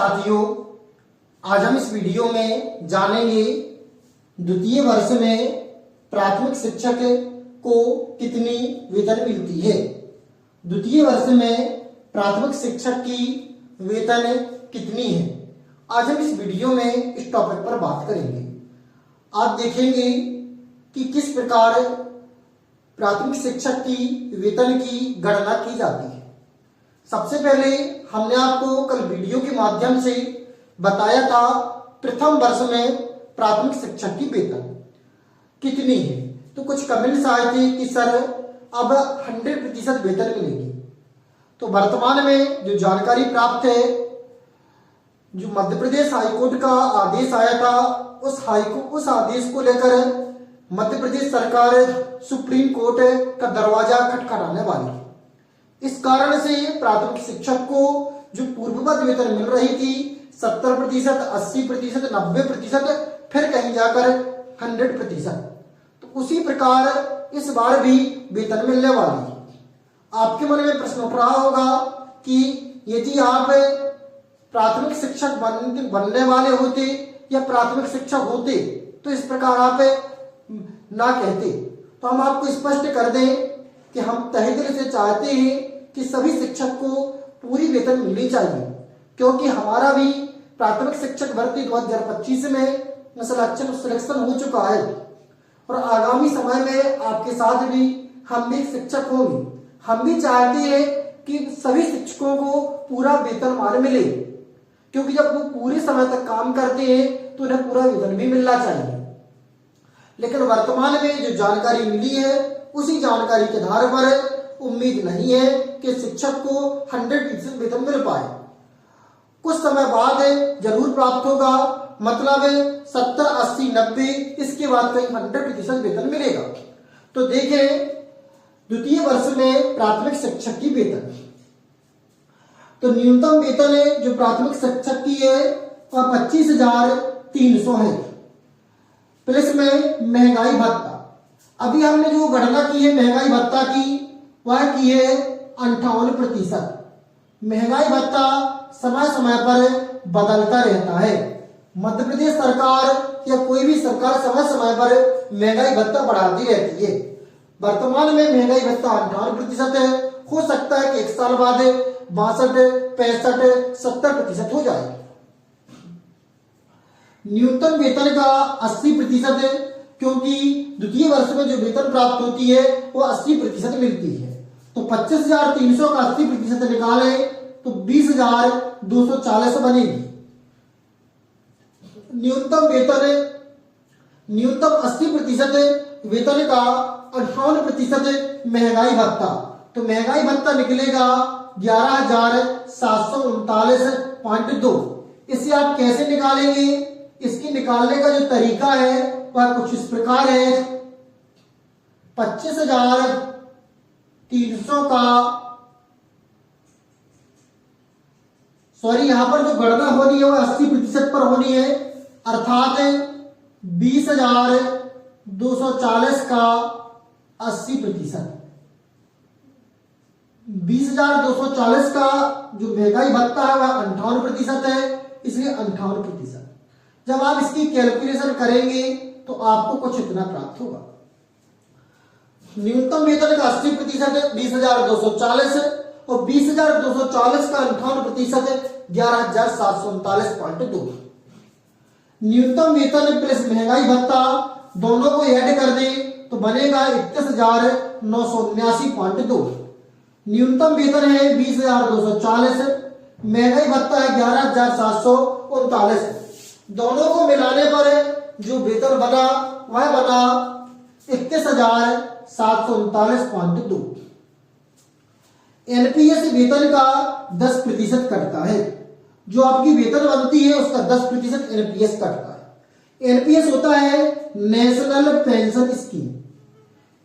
साथियों, आज हम इस वीडियो में जानेंगे द्वितीय वर्ष में प्राथमिक शिक्षक को कितनी वेतन मिलती है। द्वितीय वर्ष में प्राथमिक शिक्षक की वेतन कितनी है, आज हम इस वीडियो में इस टॉपिक पर बात करेंगे। आप देखेंगे कि किस प्रकार प्राथमिक शिक्षक की वेतन की गणना की जाती है। सबसे पहले हमने आपको कल वीडियो के माध्यम से बताया था प्रथम वर्ष में प्राथमिक शिक्षक की वेतन कितनी है। तो कुछ कमेंट्स आए थे कि सर अब 100% वेतन मिलेगी। तो वर्तमान में जो जानकारी प्राप्त है, जो मध्य प्रदेश हाईकोर्ट का आदेश आया था, उस आदेश को लेकर मध्य प्रदेश सरकार सुप्रीम कोर्ट का दरवाजा खटखटाने वाली है। इस कारण से प्राथमिक शिक्षक को जो पूर्ववत वेतन मिल रही थी 70%, 80%, 90%, फिर कहीं जाकर 100%, तो उसी प्रकार इस बार भी वेतन मिलने वाली है। आपके मन में प्रश्न उठ रहा होगा कि यदि आप प्राथमिक शिक्षक बनने वाले होते या प्राथमिक शिक्षक होते तो इस प्रकार आप ना कहते। तो हम आपको स्पष्ट कर दें कि हम तहे दिल से चाहते हैं कि सभी शिक्षक को पूरी वेतन मिलनी चाहिए, क्योंकि हमारा भी प्राथमिक शिक्षक भर्ती 2025 में सिलेक्शन हो चुका है और आगामी समय में आपके साथ भी हम भी शिक्षक होंगे। हम भी चाहते हैं कि सभी शिक्षकों को पूरा वेतनमान मिले, क्योंकि जब वो पूरे समय तक काम करते हैं तो उन्हें पूरा वेतन भी मिलना चाहिए। लेकिन वर्तमान में जो जानकारी मिली है उसी जानकारी के आधार पर उम्मीद नहीं है कि शिक्षक को 100% वेतन मिल पाए। कुछ समय बाद जरूर प्राप्त होगा, मतलब 70, 80, 90, इसके बाद कहीं 100% वेतन मिलेगा। तो देखें द्वितीय वर्ष में प्राथमिक शिक्षक की वेतन, तो न्यूनतम वेतन जो प्राथमिक शिक्षक की है वह 25,300 है, प्लस में महंगाई भत्ता। अभी हमने जो गणना की है महंगाई भत्ता की, वह की है 58%। महंगाई भत्ता समय समय पर बदलता रहता है। मध्य प्रदेश सरकार या कोई भी सरकार समय समय पर महंगाई भत्ता बढ़ाती रहती है। वर्तमान में महंगाई भत्ता 58% है, हो सकता है कि एक साल बाद 62, 65, 70% हो जाए। न्यूनतम वेतन का 80% है, क्योंकि द्वितीय वर्ष में जो वेतन प्राप्त होती है वो 80% मिलती है। तो 25,300 का 80% निकाले तो 20,240 बनेगी। न्यूनतम 80% वेतन का 58% महंगाई भत्ता, तो महंगाई भत्ता निकलेगा 11,739.2। इसे आप कैसे निकालेंगे? इसकी निकालने का जो तरीका है वह कुछ इस प्रकार है। 25,300 का यहां पर जो गणना होनी है वो 80% पर होनी है, अर्थात 20,240 का 80%। 20,240 का जो महंगाई भत्ता है वह 58% है, इसलिए 58%। जब आप इसकी कैलकुलेशन करेंगे तो आपको कुछ इतना प्राप्त होगा। न्यूनतम वेतन का 80% है 20,240 और 20,240 का 58% है 11,739.2। न्यूनतम वेतन प्लस महंगाई भत्ता दोनों को ऐड कर दें तो बनेगा 31,979.2। न्यूनतम वेतन है 20,240, महंगाई भत्ता है 11,739। दोनों को मिलाने पर जो वेतन बना वह बना 31,739.2। एनपीएस वेतन का 10% कटता है। जो आपकी वेतन बनती है उसका 10% एनपीएस कटता है। एनपीएस होता है नेशनल पेंशन स्कीम।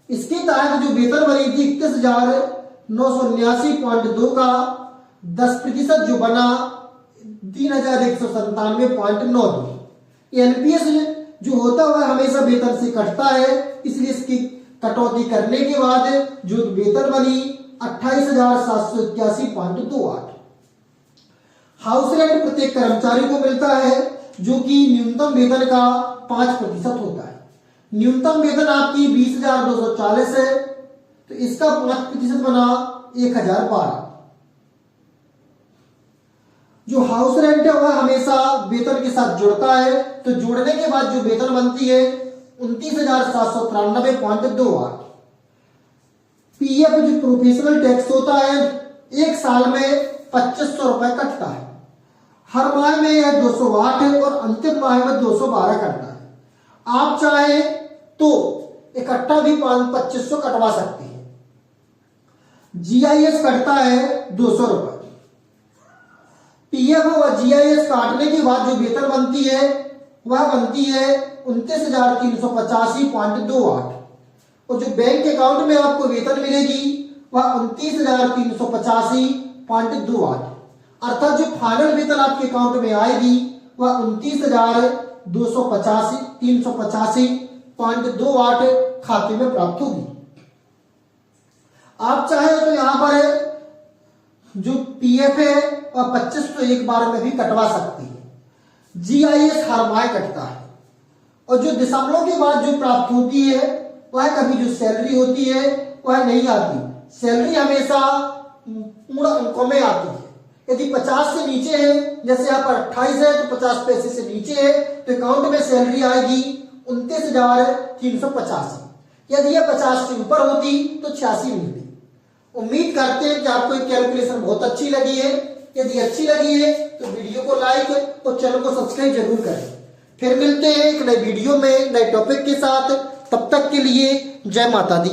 इसके तहत जो वेतन बनी थी 31,979.2 का 10% जो बना 3,197.9। एनपीएस जो होता है हमेशा वेतन से कटता है, इसलिए इसकी कटौती करने के बाद जो वेतन बनी 28,781.28। हाउस रेंट प्रत्येक कर्मचारी को मिलता है जो कि न्यूनतम वेतन का 5% होता है। न्यूनतम वेतन आपकी 20,240 है, तो इसका 5% बना 1,012। जो हाउस रेंट है वह हमेशा वेतन के साथ जुड़ता है, तो जोड़ने के बाद जो वेतन बनती है 29,793.28। पीएफ जो प्रोफेशनल टैक्स होता है, एक साल में 2,500 रुपए कटता है। हर माह में यह 208 है और अंतिम माह में 212 कटता है। आप चाहे तो इकट्ठा भी 2,500 कटवा सकते हैं। जीआईएस कटता है 200 रुपए। पीएफ व जीआईएस काटने के बाद जो वेतन बनती है वह बनती है 29,385.28 और जो बैंक अकाउंट में आपको वेतन मिलेगी वह 29,385.28। अर्थात जो फाइनल वेतन आपके अकाउंट में आएगी वह 29,385.28 खाते में प्राप्त होगी। आप चाहे तो यहां पर जो पीएफ है वह 25 एक बार में भी कटवा सकती है। जीआईएस हर माह कटता है और जो दशमलव के बाद जो प्राप्त होती है वह कभी जो सैलरी होती है वह नहीं आती। सैलरी हमेशा पूर्ण अंकों में आती है। यदि 50 से नीचे है, जैसे यहाँ पर 28 है तो 50 पैसे से नीचे है तो अकाउंट में सैलरी आएगी 29,385। यदि यह 50 से ऊपर होती तो 86 मिलती। उम्मीद करते हैं कि आपको ये कैलकुलेशन बहुत अच्छी लगी है। यदि अच्छी लगी है तो वीडियो को लाइक और चैनल को सब्सक्राइब जरूर करें। फिर मिलते हैं एक नए वीडियो में नए टॉपिक के साथ। तब तक के लिए जय माता दी।